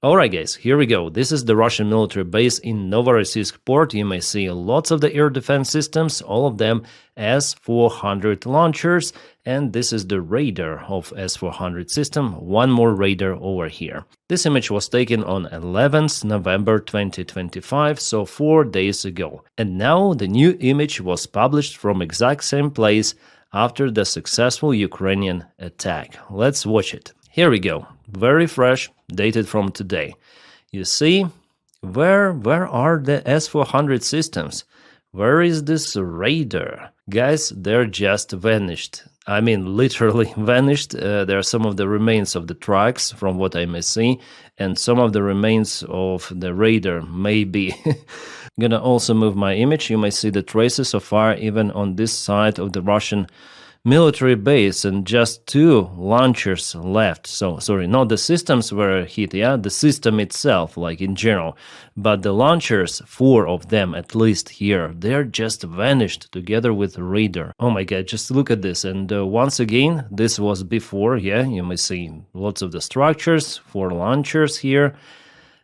Alright guys, here we go. This is the Russian military base in Novorossiysk port. You may see lots of the air defense systems, all of them S-400 launchers, and this is the radar of S-400 system, one more radar over here. This image was taken on 11th November 2025, so 4 days ago. And now the new image was published from exact same place after the successful Ukrainian attack. Let's watch it. Here we go. Very fresh, dated from today. You see, where are the S-400 systems? Where is this radar? Guys, they're just vanished. I mean, literally vanished. There are some of the remains of the trucks, from what I may see, and some of the remains of the radar, maybe. Gonna also move my image. You may see the traces so far, even on this side of the Russian military base, and just 2 launchers left. So, sorry, not the systems were hit, yeah, the system itself, like in general, but the launchers, 4 of them at least here, they're just vanished together with radar. Oh my god, just look at this. And once again, this was before, yeah, you may see lots of the structures, 4 launchers here,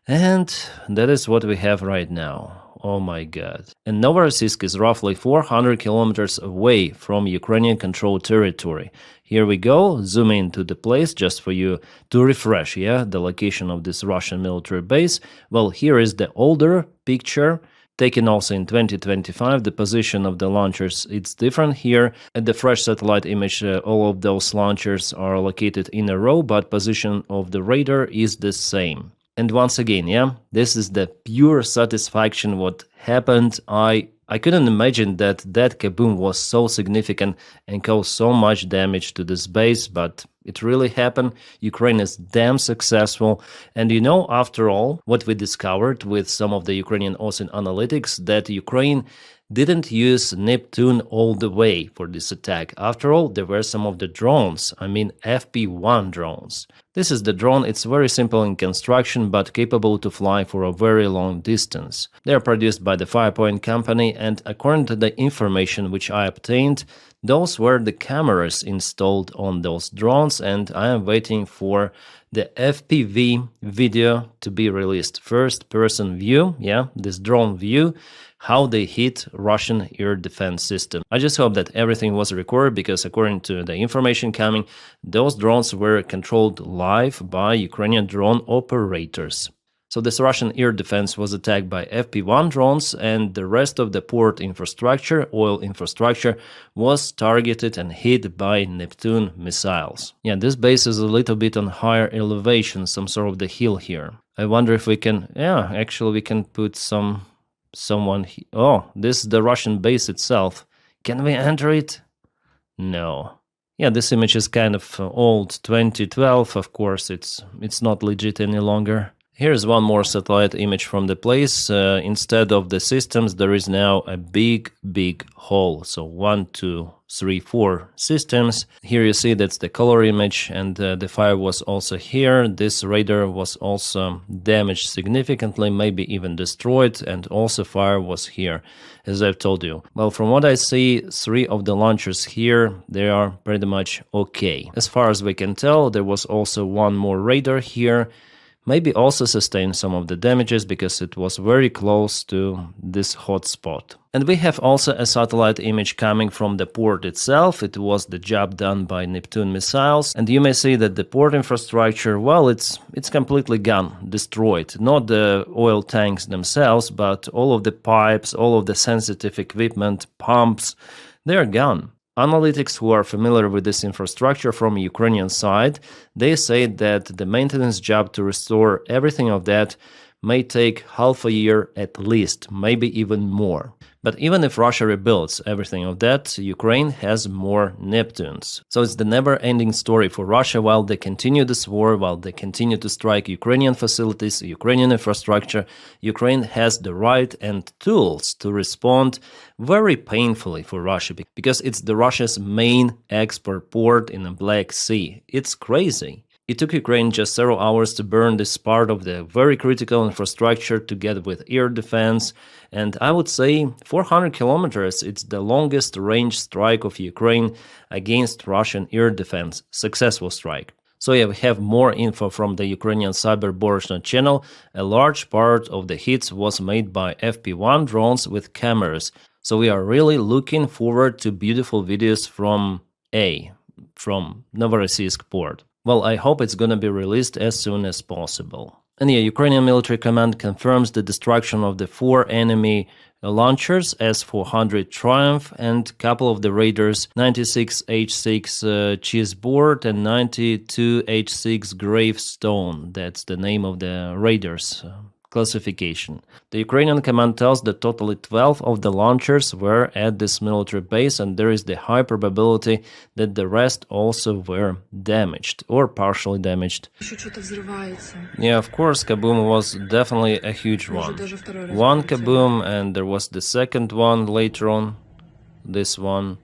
and that is what we have right now. Oh my god. And Novorossiysk is roughly 400 kilometers away from Ukrainian controlled territory. Here we go, zoom into the place just for you to refresh, yeah, the location of this Russian military base. Well, here is the older picture, taken also in 2025. The position of the launchers, it's different here. At the fresh satellite image, all of those launchers are located in a row, but position of the radar is the same. And once again, yeah, this is the pure satisfaction what happened. I couldn't imagine that kaboom was so significant and caused so much damage to this base, but it really happened. Ukraine is damn successful. And you know, after all, what we discovered with some of the Ukrainian OSINT analytics, that Ukraine didn't use Neptune all the way for this attack. After all, there were some of the drones, I mean FP1 drones. This is the drone. It's very simple in construction, but capable to fly for a very long distance. They are produced by the Firepoint company, and according to the information which I obtained, those were the cameras installed on those drones, and I am waiting for the FPV video to be released. First person view, yeah, this drone view, how they hit Russian air defense system. I just hope that everything was recorded, because according to the information coming, those drones were controlled live by Ukrainian drone operators. So this Russian air defense was attacked by FP1 drones, and the rest of the port infrastructure, oil infrastructure, was targeted and hit by Neptune missiles. Yeah, this base is a little bit on higher elevation, some sort of the hill here. I wonder if we can, yeah, actually we can put someone. Oh, this is the Russian base itself. Can we enter it? No. Yeah, this image is kind of old, 2012. Of course, it's not legit any longer. Here's one more satellite image from the place. Instead of the systems, there is now a big hole. So 1, 2, 3, 4 systems. Here you see that's the color image, and the fire was also here. This radar was also damaged significantly, maybe even destroyed, and also fire was here, as I've told you. Well, from what I see, 3 of the launchers here, they are pretty much okay. As far as we can tell, there was also one more radar here. Maybe also sustained some of the damages because it was very close to this hotspot. And we have also a satellite image coming from the port itself. It was the job done by Neptune missiles. And you may see that the port infrastructure, well, it's completely gone, destroyed. Not the oil tanks themselves, but all of the pipes, all of the sensitive equipment, pumps, they're gone. Analytics who are familiar with this infrastructure from Ukrainian side, they say that the maintenance job to restore everything of that may take half a year at least, maybe even more. But even if Russia rebuilds everything of that, Ukraine has more Neptunes. So it's the never-ending story for Russia while they continue this war, while they continue to strike Ukrainian facilities, Ukrainian infrastructure. Ukraine has the right and tools to respond very painfully for Russia, because it's the Russia's main export port in the Black Sea. It's crazy. It took Ukraine just several hours to burn this part of the very critical infrastructure together with air defense, and I would say 400 kilometers, it's the longest range strike of Ukraine against Russian air defense, successful strike. So yeah, we have more info from the Ukrainian Cyber Borsna channel. A large part of the hits was made by FP1 drones with cameras. So we are really looking forward to beautiful videos from Novorossiysk port. Well, I hope it's gonna be released as soon as possible. And yeah, Ukrainian military command confirms the destruction of the 4 enemy launchers, S-400 Triumph, and couple of the Raiders, 96H6 Cheeseboard and 92H6 Gravestone. That's the name of the Raiders classification. The Ukrainian command tells that totally 12 of the launchers were at this military base, and there is the high probability that the rest also were damaged or partially damaged. Yeah, of course, kaboom was definitely a huge one. One kaboom, and there was the second one later on. This one.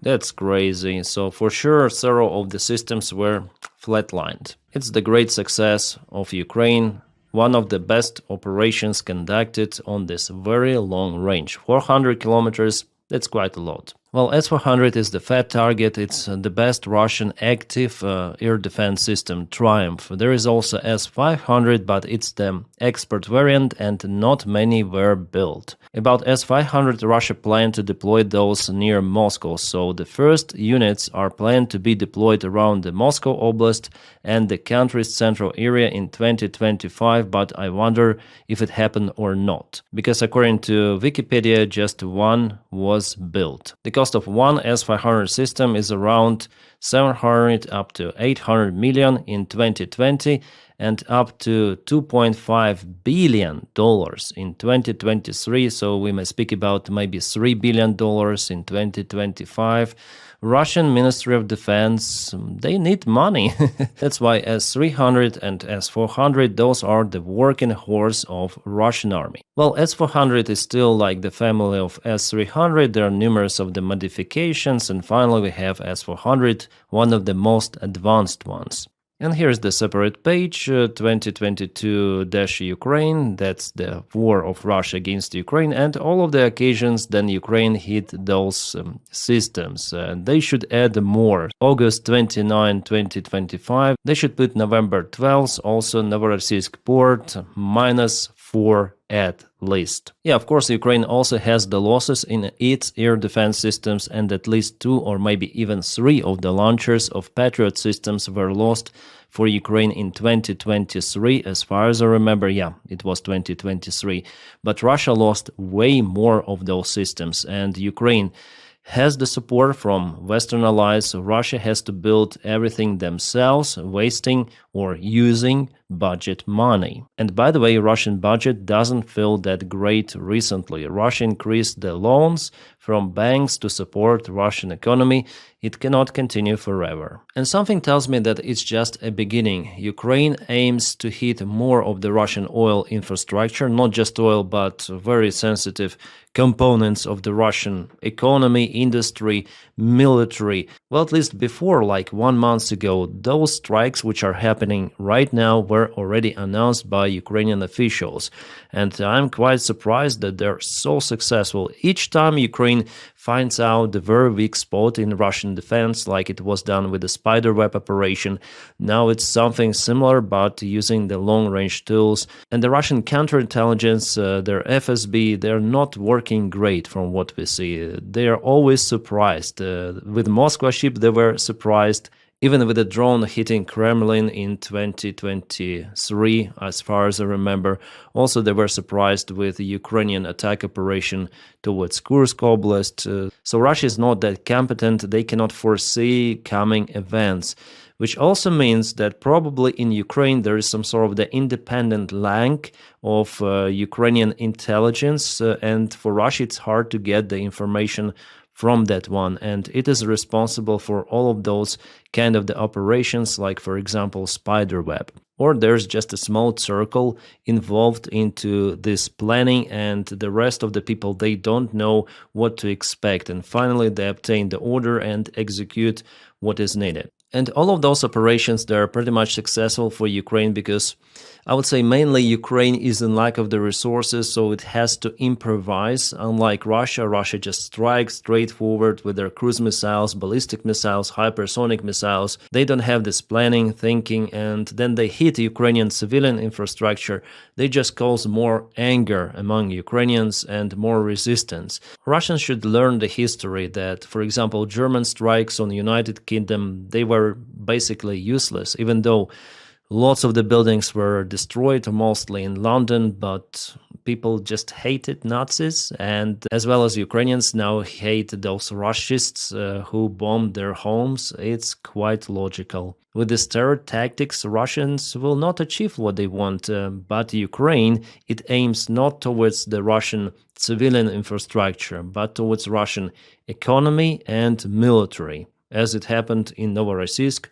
That's crazy. So for sure, several of the systems were flatlined. It's the great success of Ukraine. One of the best operations conducted on this very long range. 400 kilometers, that's quite a lot. Well, S-400 is the fat target. It's the best Russian active air defense system, Triumph. There is also S-500, but it's the export variant and not many were built. About S-500, Russia planned to deploy those near Moscow, so the first units are planned to be deployed around the Moscow Oblast and the country's central area in 2025, but I wonder if it happened or not. Because according to Wikipedia, just one was built. The cost of one S-500 system is around 700 up to 800 million in 2020 and up to $2.5 billion in 2023, so we may speak about maybe $3 billion in 2025. Russian Ministry of Defense, they need money. That's why S-300 and S-400, those are the working horse of Russian army. Well, S-400 is still like the family of S-300. There are numerous of the modifications, and finally we have S-400, one of the most advanced ones. And here's the separate page, 2022-Ukraine, that's the war of Russia against Ukraine, and all of the occasions then Ukraine hit those systems. They should add more. August 29, 2025, they should put November 12th, also Novorossiysk port, -4 at least. Yeah, of course, Ukraine also has the losses in its air defense systems, and at least 2 or maybe even 3 of the launchers of Patriot systems were lost for Ukraine in 2023. As far as I remember, yeah, it was 2023. But Russia lost way more of those systems, and Ukraine has the support from Western allies, so Russia has to build everything themselves, wasting or using budget money. And by the way, Russian budget doesn't feel that great recently. Russia increased the loans from banks to support Russian economy. It cannot continue forever. And something tells me that it's just a beginning. Ukraine aims to hit more of the Russian oil infrastructure, not just oil, but very sensitive components of the Russian economy, industry, military. Well, at least before, like 1 month ago, those strikes which are happening right now were already announced by Ukrainian officials. And I'm quite surprised that they're so successful. Each time Ukraine finds out the very weak spot in Russian defense, like it was done with the spiderweb operation, now it's something similar, but using the long-range tools. And the Russian counterintelligence, their FSB, they're not working great from what we see. They are always surprised. With Moscow ship, they were surprised. Even with a drone hitting Kremlin in 2023, as far as I remember. Also, they were surprised with the Ukrainian attack operation towards Kursk Oblast. So Russia is not that competent. They cannot foresee coming events, which also means that probably in Ukraine there is some sort of the independent lack of Ukrainian intelligence. And for Russia, it's hard to get the information from that one, and it is responsible for all of those kind of the operations, like for example spiderweb. Or there's just a small circle involved into this planning, and the rest of the people, they don't know what to expect, and finally they obtain the order and execute what is needed. And all of those operations, they're pretty much successful for Ukraine because I would say mainly Ukraine is in lack of the resources, so it has to improvise. Unlike Russia, Russia just strikes straightforward with their cruise missiles, ballistic missiles, hypersonic missiles. They don't have this planning, thinking, and then they hit Ukrainian civilian infrastructure. They just cause more anger among Ukrainians and more resistance. Russians should learn the history that, for example, German strikes on the United Kingdom, they were basically useless, even though lots of the buildings were destroyed, mostly in London, but people just hated Nazis, and as well as Ukrainians now hate those Russists who bombed their homes. It's quite logical. With these terror tactics, Russians will not achieve what they want, but Ukraine, it aims not towards the Russian civilian infrastructure, but towards Russian economy and military, as it happened in Novorossiysk.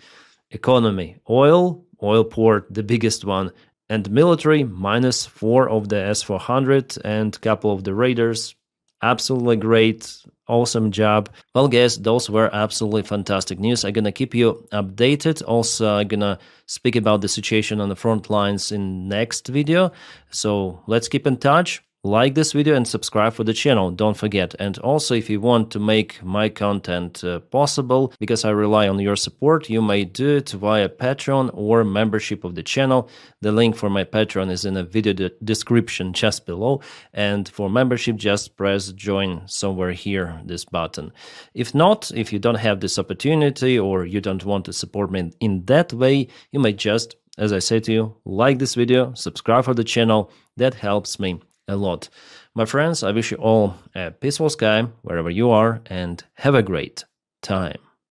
Economy, oil port, the biggest one, and military, -4 of the S-400 and couple of the Raiders. Absolutely great, awesome job. Well, guys, those were absolutely fantastic news. I'm gonna keep you updated. Also, I'm gonna speak about the situation on the front lines in next video. So let's keep in touch. Like this video and subscribe for the channel, don't forget. And also, if you want to make my content possible, because I rely on your support, you may do it via Patreon or membership of the channel. The link for my Patreon is in the video description just below. And for membership, just press join somewhere here, this button. If not, if you don't have this opportunity or you don't want to support me in that way, you may just, as I said to you, like this video, subscribe for the channel. That helps me a lot. My friends, I wish you all a peaceful sky wherever you are and have a great time.